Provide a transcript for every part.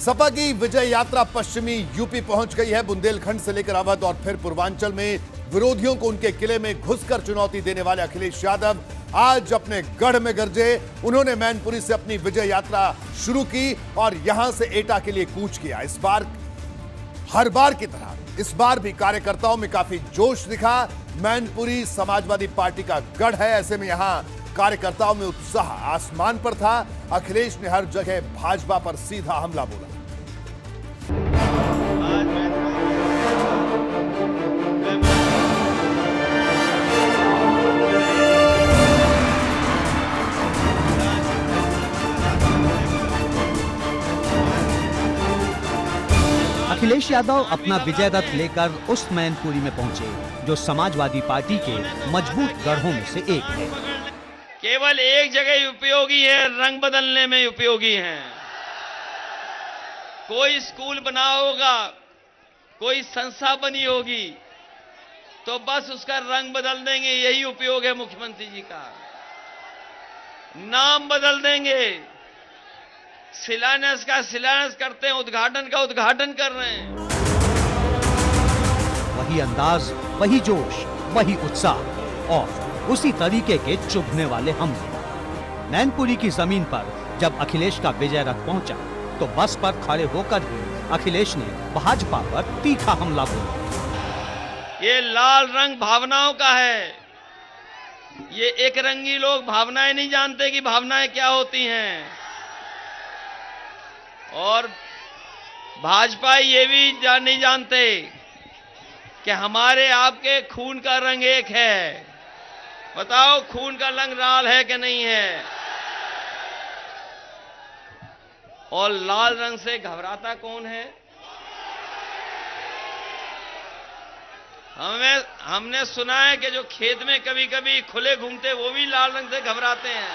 सपा की विजय यात्रा पश्चिमी यूपी पहुंच गई है। बुंदेलखंड से लेकर अवध और फिर पूर्वांचल में विरोधियों को उनके किले में घुसकर चुनौती देने वाले अखिलेश यादव आज अपने गढ़ में गरजे। उन्होंने मैनपुरी से अपनी विजय यात्रा शुरू की और यहां से एटा के लिए कूच किया। इस बार हर बार की तरह इस बार भी कार्यकर्ताओं में काफी जोश दिखा। मैनपुरी समाजवादी पार्टी का गढ़ है, ऐसे में यहां कार्यकर्ताओं में उत्साह आसमान पर था। अखिलेश ने हर जगह भाजपा पर सीधा हमला बोला। अखिलेश यादव अपना विजय रथ लेकर उस मैनपुरी में पहुंचे जो समाजवादी पार्टी के मजबूत गढ़ों में से एक है। केवल एक जगह उपयोगी है, रंग बदलने में उपयोगी है। कोई स्कूल बना होगा, कोई संस्था बनी होगी, तो बस उसका रंग बदल देंगे, यही उपयोग है मुख्यमंत्री जी का। नाम बदल देंगे, शिलान्यास का शिलान्यास करते हैं, उद्घाटन का उद्घाटन कर रहे हैं। वही अंदाज, वही जोश, वही उत्साह और उसी तरीके के चुभने वाले हमले। मैनपुरी की जमीन पर जब अखिलेश का विजय रथ पहुंचा तो बस पर खड़े होकर ही अखिलेश ने भाजपा पर तीखा हमला बोला। ये लाल रंग भावनाओं का है। ये एक रंगी लोग भावनाएं नहीं जानते कि भावनाएं क्या होती हैं। और भाजपा ये भी नहीं जानते कि हमारे आपके खून का रंग एक है। बताओ, खून का रंग लाल है कि नहीं है? और लाल रंग से घबराता कौन है? हमने सुना है कि जो खेत में कभी कभी खुले घूमते वो भी लाल रंग से घबराते हैं।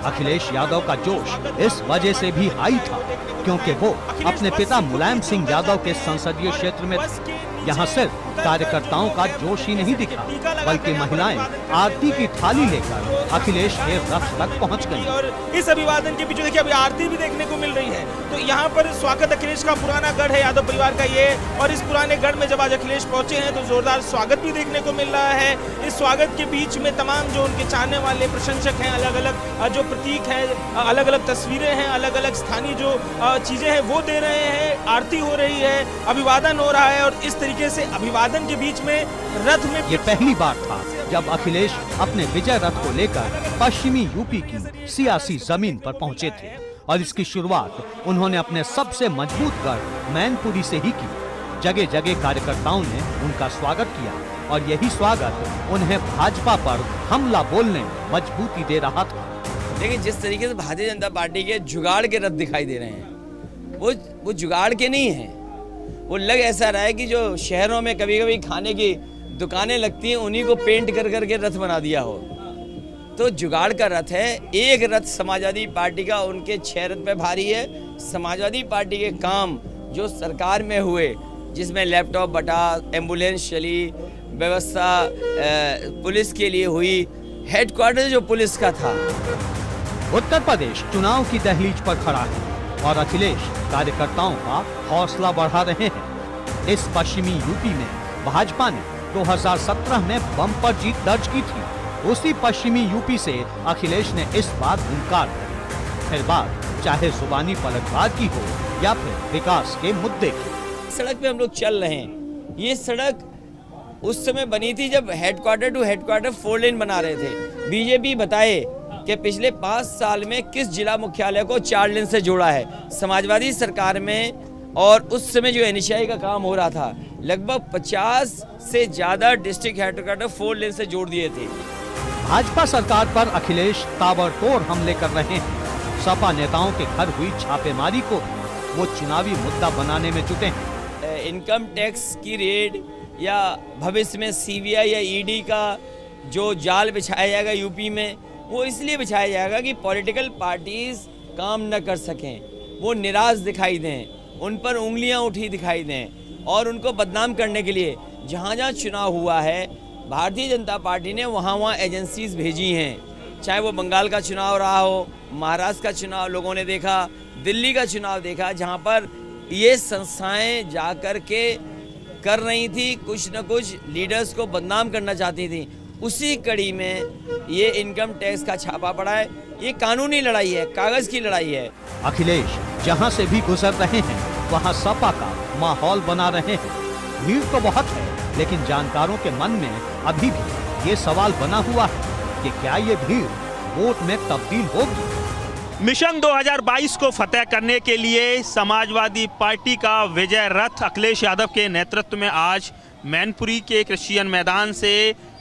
अखिलेश यादव का जोश इस वजह से भी हाई था क्योंकि वो अपने पिता मुलायम सिंह यादव के संसदीय क्षेत्र में थे। यहाँ सिर्फ कार्यकर्ताओं का जोश ही नहीं दिखा बल्कि महिलाएं आरती की थाली लेकर अखिलेश के रथ तक पहुँच गईं। और इस अभिवादन के पीछे देखिए अभी आरती भी देखने को मिल रही है। तो यहाँ पर स्वागत अखिलेश का पुराना गढ़ है यादव परिवार का ये, और इस पुराने गढ़ में जब आज अखिलेश पहुंचे हैं तो जोरदार स्वागत भी देखने को मिल रहा है। इस स्वागत के बीच में तमाम जो उनके चाहने वाले प्रशंसक हैं, अलग अलग जो प्रतीक है, अलग अलग तस्वीरें हैं, अलग अलग स्थानीय जो चीजें हैं वो दे रहे हैं। आरती हो रही है, अभिवादन हो रहा है और इस तरीके से अभिवादन के बीच में रथ में ये पहली बार था जब अखिलेश अपने विजय रथ को लेकर पश्चिमी यूपी की सियासी जमीन पर पहुंचे थे और इसकी शुरुआत उन्होंने अपने सबसे मजबूत गढ़ मैनपुरी से ही की। जगह जगह कार्यकर्ताओं ने उनका स्वागत किया और यही स्वागत उन्हें भाजपा पर हमला बोलने में मजबूती दे रहा था। लेकिन जिस तरीके से भारतीय जनता पार्टी के जुगाड़ के रथ दिखाई दे रहे हैं वो जुगाड़ के नहीं है। वो लग ऐसा रहा है कि जो शहरों में कभी कभी खाने की दुकानें लगती हैं उन्हीं को पेंट कर करके रथ बना दिया हो। तो जुगाड़ का रथ है। एक रथ समाजवादी पार्टी का, उनके 6 रथ पे भारी है। समाजवादी पार्टी के काम जो सरकार में हुए, जिसमें लैपटॉप बटा, एम्बुलेंस चली, व्यवस्था पुलिस के लिए हुई, हेडक्वार्टर जो पुलिस का था। उत्तर प्रदेश चुनाव की दहलीज पर खड़ा है और अखिलेश कार्यकर्ताओं का हौसला बढ़ा रहे हैं। इस पश्चिमी यूपी में भाजपा ने 2017 में बम्पर जीत दर्ज की थी। उसी पश्चिमी यूपी से अखिलेश ने इस बार हुंकार भरी। फिर बात चाहे जुबानी पलटवार की हो या फिर विकास के मुद्दे की। सड़क पे हम लोग चल रहे हैं। ये सड़क उस समय बनी थी जब हेडक्वार्टर टू हेडक्वार्टर 4 लेन बना रहे थे। बीजेपी बताए कि पिछले 5 साल में किस जिला मुख्यालय को 4 लेन से जोड़ा है। समाजवादी सरकार में और उस समय जो एनएचआई का काम हो रहा था, लगभग 50 से ज्यादा डिस्ट्रिक्ट हेडक्वार्टर 4 लेन से जोड़ दिए थे। भाजपा सरकार पर अखिलेश ताबड़तोड़ हमले कर रहे हैं। सपा नेताओं के घर हुई छापेमारी को वो चुनावी मुद्दा बनाने में जुटे हैं। इनकम टैक्स की रेड या भविष्य में सीबीआई या ईडी का जो जाल बिछाया जाएगा यूपी में, वो इसलिए बिछाया जाएगा कि पॉलिटिकल पार्टीज काम न कर सकें, वो निराश दिखाई दें, उन पर उंगलियां उठी दिखाई दें और उनको बदनाम करने के लिए जहां जहां चुनाव हुआ है भारतीय जनता पार्टी ने वहां एजेंसीज भेजी हैं। चाहे वो बंगाल का चुनाव रहा हो, महाराष्ट्र का चुनाव लोगों ने देखा, दिल्ली का चुनाव देखा, जहाँ पर ये संस्थाएं जाकर के कर रही थी, कुछ न कुछ लीडर्स को बदनाम करना चाहती थी। उसी कड़ी में ये इनकम टैक्स का छापा पड़ा है। ये कानूनी लड़ाई है, कागज की लड़ाई है। अखिलेश जहां से भी गुजर रहे हैं वहां सपा का माहौल बना रहे हैं। भीड़ तो बहुत है, लेकिन जानकारों के मन में अभी भी ये सवाल बना हुआ है कि क्या ये भीड़ वोट में तब्दील होगी। मिशन 2022 को फतेह करने के लिए समाजवादी पार्टी का विजय रथ अखिलेश यादव के नेतृत्व में आज मैनपुरी के क्रिश्चियन मैदान से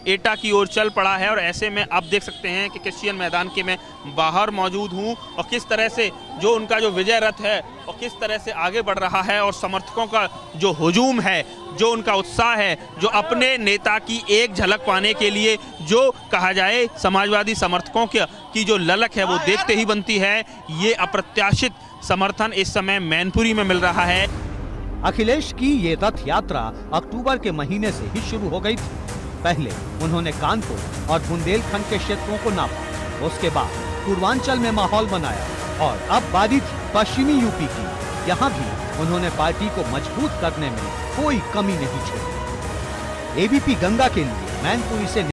एटा की ओर चल पड़ा है। और ऐसे में अब देख सकते हैं कि क्रिश्चियन मैदान के मैं बाहर मौजूद हूं और किस तरह से जो उनका जो विजय रथ है और किस तरह से आगे बढ़ रहा है और समर्थकों का जो हुजूम है, जो उनका उत्साह है, जो अपने नेता की एक झलक पाने के लिए जो कहा जाए समाजवादी समर्थकों की जो ललक है वो देखते ही बनती है। ये अप्रत्याशित समर्थन इस समय मैनपुरी में मिल रहा है। अखिलेश की ये रथ यात्रा अक्टूबर के महीने से ही शुरू हो गई थी। पहले उन्होंने कानपुर और बुंदेलखंड के क्षेत्रों को नापा, उसके बाद पूर्वांचल में माहौल बनाया और अब बारी थी पश्चिमी यूपी की। यहाँ भी उन्होंने पार्टी को मजबूत करने में कोई कमी नहीं छोड़ी। एबीपी गंगा के लिए मैनपुरी से